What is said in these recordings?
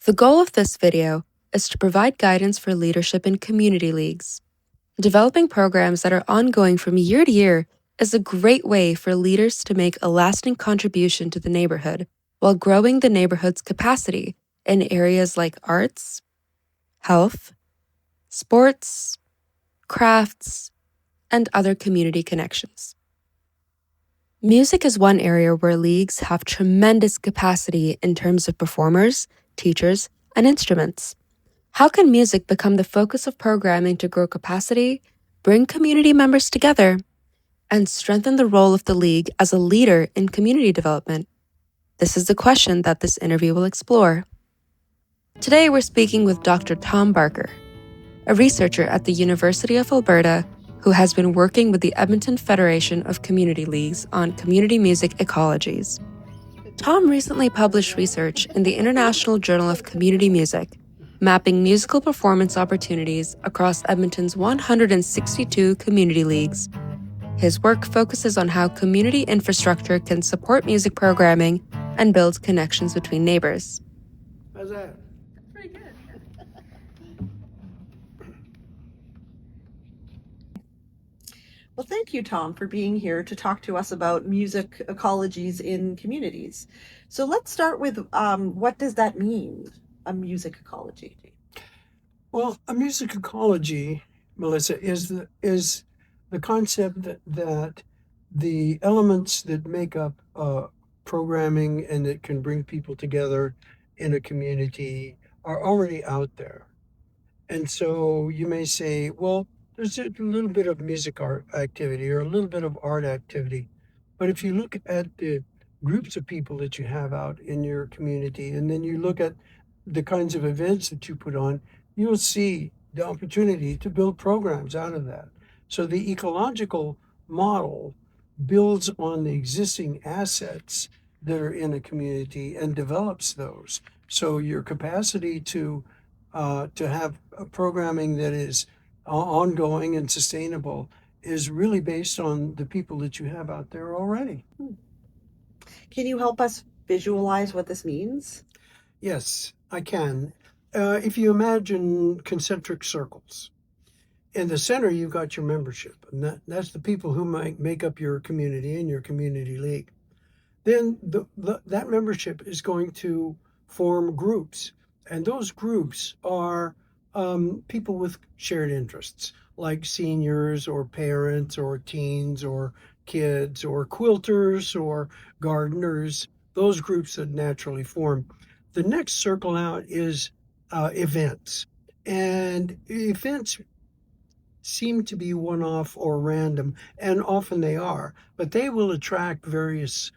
The goal of this video is to provide guidance for leadership in community leagues. Developing programs that are ongoing from year to year is a great way for leaders to make a lasting contribution to the neighborhood while growing the neighborhood's capacity in areas like arts, health, sports, crafts, and other community connections. Music is one area where leagues have tremendous capacity in terms of performers, teachers, and instruments. How can music become the focus of programming to grow capacity, bring community members together, and strengthen the role of the league as a leader in community development? This is the question that this interview will explore. Today, we're speaking with Dr. Tom Barker, a researcher at the University of Alberta who has been working with the Edmonton Federation of Community Leagues on community music ecologies. Tom recently published research in the International Journal of Community Music, mapping musical performance opportunities across Edmonton's 162 community leagues. His work focuses on how community infrastructure can support music programming and build connections between neighbors. How's that? Pretty good. Well, thank you, Tom, for being here to talk to us about music ecologies in communities. So let's start with what does that mean, a music ecology? Well, a music ecology, Melissa, is the concept that the elements that make up programming and that can bring people together in a community are already out there. And so you may say, well, there's a little bit of music art activity or a little bit of art activity. But if you look at the groups of people that you have out in your community, and then you look at the kinds of events that you put on, you'll see the opportunity to build programs out of that. So the ecological model builds on the existing assets that are in a community and develops those. So your capacity to have a programming that is ongoing and sustainable is really based on the people that you have out there already. Can you help us visualize what this means? Yes, I can. If you imagine concentric circles, in the center you've got your membership, and that's the people who might make up your community and your community league. Then that membership is going to form groups, and those groups are people with shared interests, like seniors or parents or teens or kids or quilters or gardeners, those groups that naturally form. The next circle out is events. And events seem to be one-off or random, and often they are, but they will attract various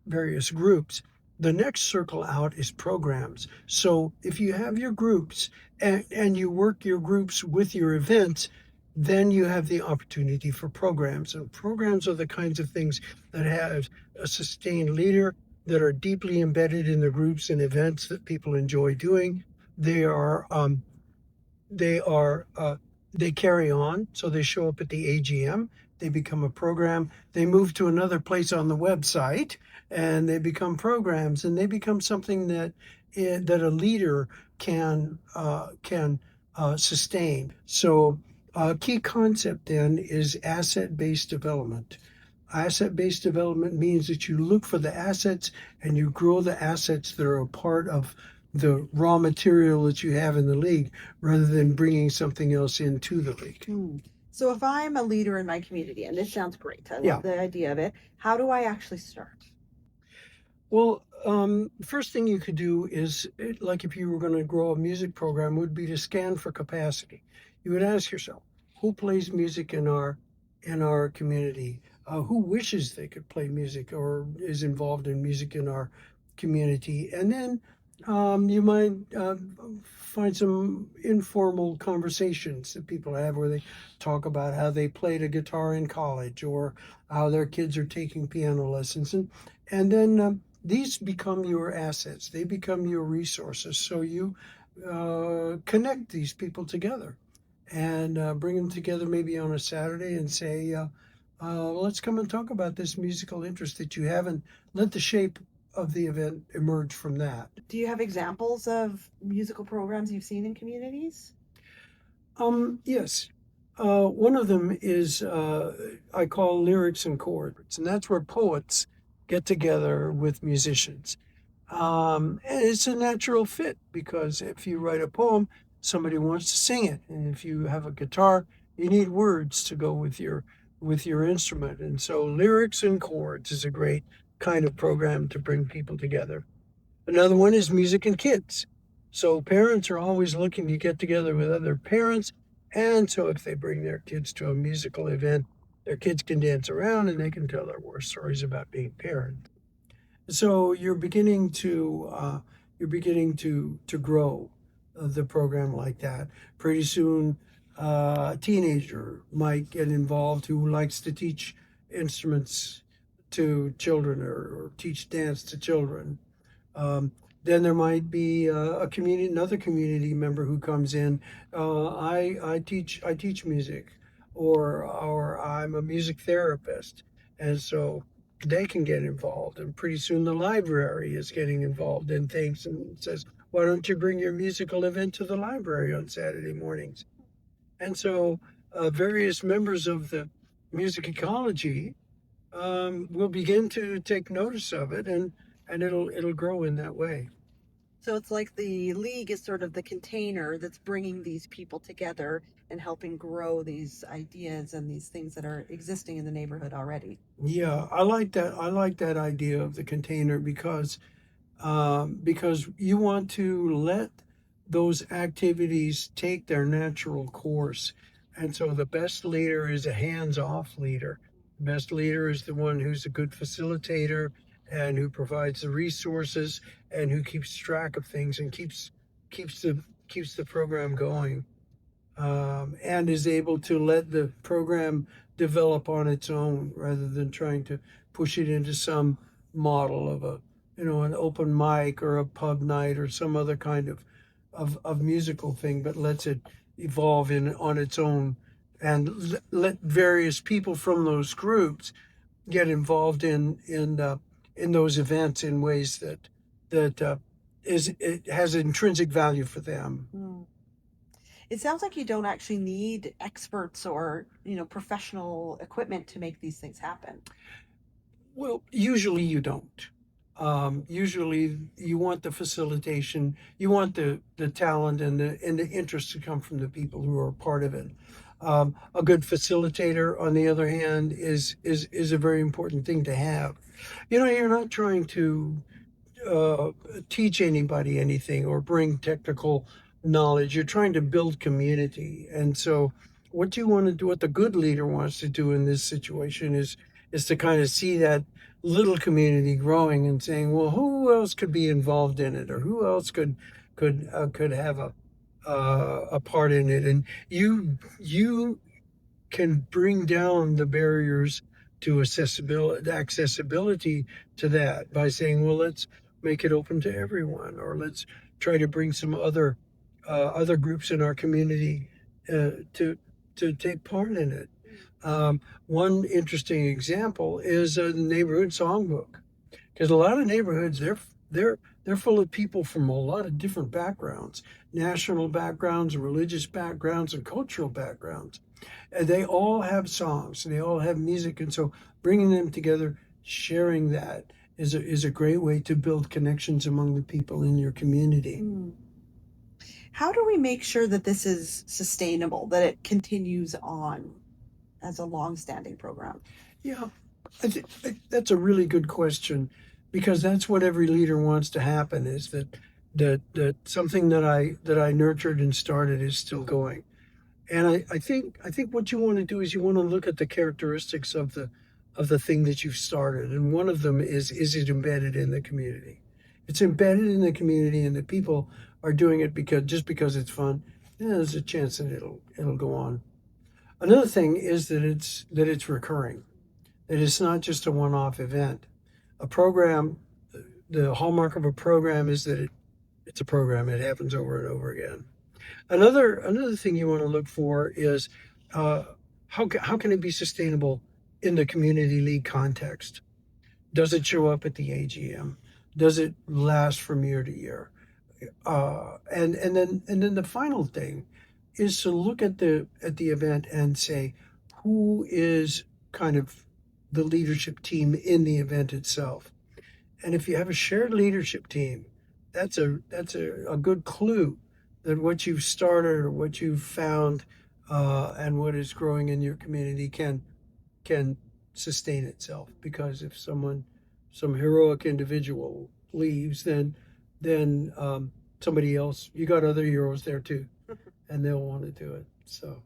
groups. The next circle out is programs. So if you have your groups and you work your groups with your events, then you have the opportunity for programs. And programs are the kinds of things that have a sustained leader, that are deeply embedded in the groups and events that people enjoy doing. They carry on, so they show up at the AGM, they become a program, they move to another place on the website, and they become programs, and they become something that a leader can sustain. So a key concept then is asset-based development. Asset-based development means that you look for the assets and you grow the assets that are a part of the raw material that you have in the league rather than bringing something else into the league. So if I'm a leader in my community, and this sounds great, I Yeah. love the idea of it, how do I actually start? Well, first thing you could do is, like if you were going to grow a music program, would be to scan for capacity. You would ask yourself, who plays music in our community? Who wishes they could play music or is involved in music in our community? And then you might find some informal conversations that people have where they talk about how they played a guitar in college or how their kids are taking piano lessons. And then these become your assets. They become your resources. So you connect these people together and bring them together maybe on a Saturday and say, let's come and talk about this musical interest that you have and let the shape of the event emerge from that. Do you have examples of musical programs you've seen in communities? Yes. One of them is I call lyrics and chords, and that's where poets get together with musicians. And it's a natural fit because if you write a poem, somebody wants to sing it, and if you have a guitar, you need words to go with your instrument. And so, lyrics and chords is a great kind of program to bring people together. Another one is music and kids. So parents are always looking to get together with other parents. And so if they bring their kids to a musical event, their kids can dance around and they can tell their war stories about being parents. So you're beginning to grow the program like that. Pretty soon, a teenager might get involved who likes to teach instruments to children or teach dance to children. Um, then there might be another community member who comes in. I teach music, or I'm a music therapist, and so they can get involved. And pretty soon the library is getting involved in things and says, "Why don't you bring your musical event to the library on Saturday mornings?" And so various members of the music ecology will begin to take notice of it, and it'll grow in that way. So it's like the league is sort of the container that's bringing these people together and helping grow these ideas and these things that are existing in the neighborhood already. Yeah, I like that. I like that idea of the container because you want to let those activities take their natural course. And so the best leader is a hands-off leader. The best leader is the one who's a good facilitator and who provides the resources and who keeps track of things and keeps the program going, and is able to let the program develop on its own rather than trying to push it into some model of an open mic or a pub night or some other kind of musical thing, but lets it evolve in on its own and let various people from those groups get involved in those events in ways that it has intrinsic value for them. Mm. It sounds like you don't actually need experts or, professional equipment to make these things happen. Well, usually you don't. Usually you want the facilitation, you want the talent and the interest to come from the people who are part of it. A good facilitator, on the other hand, is a very important thing to have. You're not trying to uh, teach anybody anything or bring technical knowledge. You're trying to build community. And so what you want to do, what the good leader wants to do in this situation is to kind of see that little community growing and saying, well, who else could be involved in it, or who else could have a part in it, and you can bring down the barriers to accessibility to that by saying, well, let's make it open to everyone, or let's try to bring some other groups in our community to take part in it. One interesting example is the neighborhood songbook, because a lot of neighborhoods they're full of people from a lot of different backgrounds, national backgrounds, religious backgrounds, and cultural backgrounds. And they all have songs, and they all have music, and so bringing them together, sharing that is a great way to build connections among the people in your community. Mm. How do we make sure that this is sustainable, that it continues on as a long-standing program? Yeah, that's a really good question, because that's what every leader wants to happen, is that something that I nurtured and started is still going. And I think what you want to do is you want to look at the characteristics of the thing that you've started, and one of them is it embedded in the community? It's embedded in the community, and the people are doing it because it's fun. Yeah, there's a chance that it'll go on. Another thing is that it's recurring. That it's not just a one-off event. A program, the hallmark of a program is that it's a program. It happens over and over again. Another thing you want to look for is uh, how can it be sustainable in the community league context? Does it show up at the AGM? Does it last from year to year? And then the final thing is to look at the event and say who is kind of the leadership team in the event itself. And if you have a shared leadership team, that's a good clue that what you've started or what you've found and what is growing in your community can sustain itself. Because if some heroic individual leaves, then somebody else, you got other heroes there too, and they'll want to do it. So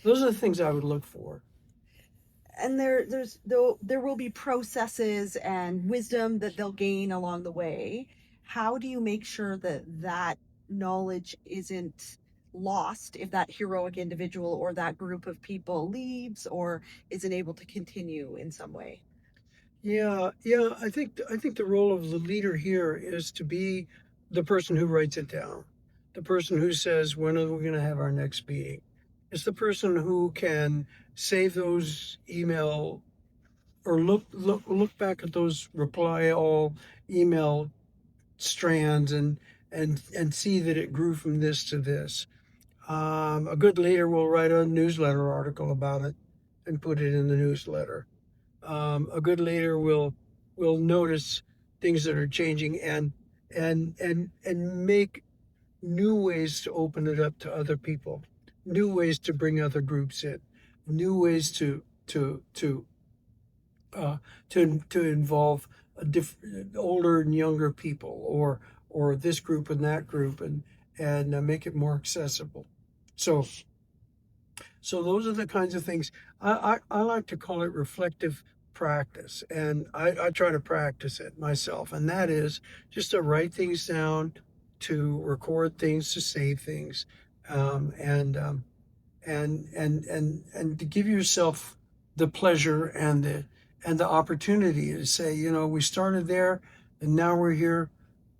those are the things I would look for. And there will be processes and wisdom that they'll gain along the way. How do you make sure that that knowledge isn't lost if that heroic individual or that group of people leaves or isn't able to continue in some way? Yeah. I think the role of the leader here is to be the person who writes it down, the person who says when are we going to have our next meeting. It's the person who can save those email or look back at those reply all email strands and see that it grew from this to this. A good leader will write a newsletter article about it and put it in the newsletter. A good leader will notice things that are changing and make new ways to open it up to other people, new ways to bring other groups in, new ways uh, to involve older and younger people, or this group and that group, and make it more accessible. So so those are the kinds of things I like to call it reflective practice, and I try to practice it myself, and that is just to write things down, to record things, to save things, um, and um, and to give yourself the pleasure and the opportunity to say, we started there and now we're here.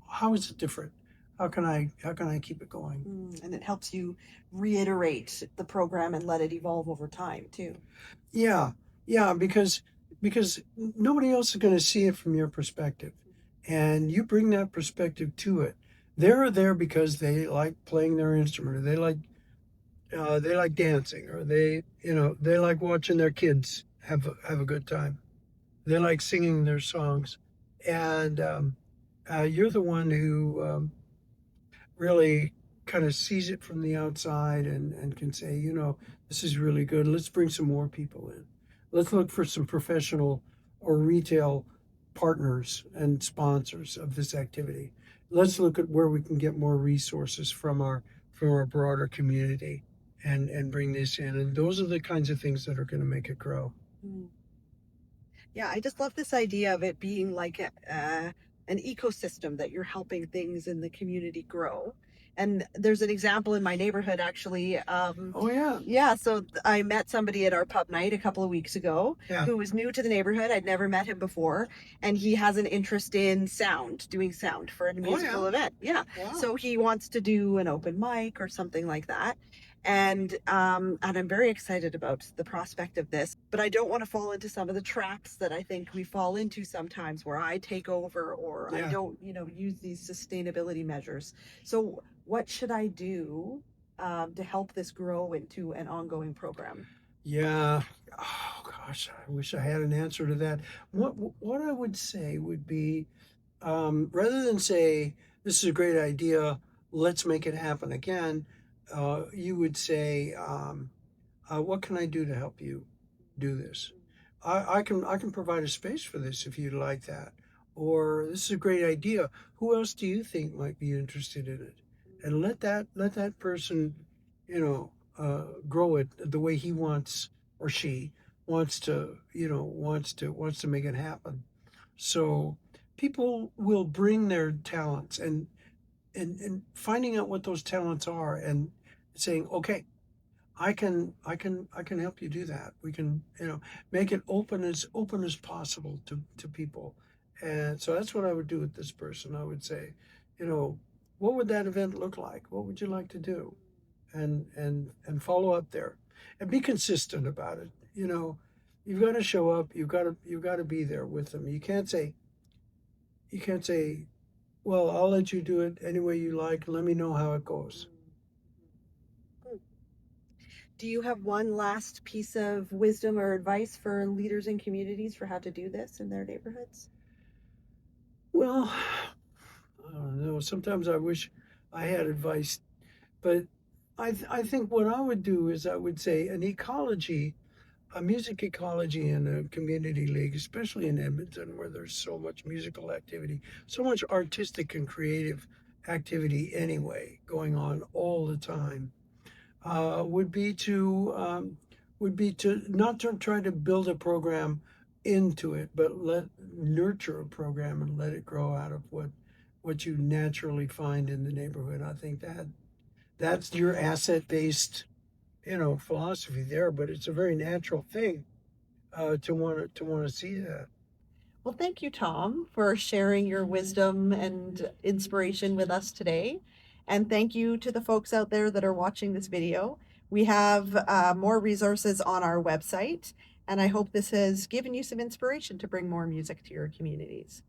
How is it different? How can I keep it going? And it helps you reiterate the program and let it evolve over time too. Yeah, yeah, because nobody else is going to see it from your perspective, and you bring that perspective to it. They're there because they like playing their instrument, or they like dancing, or they like watching their kids have a good time. They like singing their songs, and you're the one who really kind of sees it from the outside and can say, this is really good. Let's bring some more people in. Let's look for some professional or retail partners and sponsors of this activity. Let's look at where we can get more resources from our broader community and bring this in. And those are the kinds of things that are going to make it grow. Mm. Yeah, I just love this idea of it being like an ecosystem that you're helping things in the community grow. And there's an example in my neighborhood actually. Oh yeah, Yeah, so I met somebody at our pub night a couple of weeks ago yeah. who was new to the neighborhood. I'd never met him before, and he has an interest in sound, doing sound for a Oh musical yeah. event. Yeah, Wow. so he wants to do an open mic or something like that. And I'm very excited about the prospect of this, but I don't want to fall into some of the traps that I think we fall into sometimes, where I take over or I Yeah. don't, use these sustainability measures. So, what should I do to help this grow into an ongoing program? Yeah. Oh gosh, I wish I had an answer to that. What I would say would be, rather than say this is a great idea, let's make it happen again, you would say, what can I do to help you do this? I can provide a space for this if you'd like that, or this is a great idea. Who else do you think might be interested in it? And let that person, grow it the way he wants or she wants to make it happen. So people will bring their talents, and finding out what those talents are and saying, okay, I can help you do that. We can, make it open as possible to people. And so that's what I would do with this person. I would say, you know, what would that event look like? What would you like to do? And follow up there, and be consistent about it. You've got to show up. You've got to be there with them. You can't say, You can't say, well, I'll let you do it any way you like. Let me know how it goes. Do you have one last piece of wisdom or advice for leaders in communities for how to do this in their neighborhoods? Well, I don't know. Sometimes I wish I had advice, but I think what I would do is I would say an ecology, a music ecology in a community league, especially in Edmonton, where there's so much musical activity, so much artistic and creative activity anyway going on all the time, uh, would be to um, would be to not to try to build a program into it, but let nurture a program and let it grow out of what you naturally find in the neighborhood. I think that's your asset based, philosophy there, but it's a very natural thing to want to see that. Well, thank you, Tom, for sharing your wisdom and inspiration with us today. And thank you to the folks out there that are watching this video. We have more resources on our website, and I hope this has given you some inspiration to bring more music to your communities.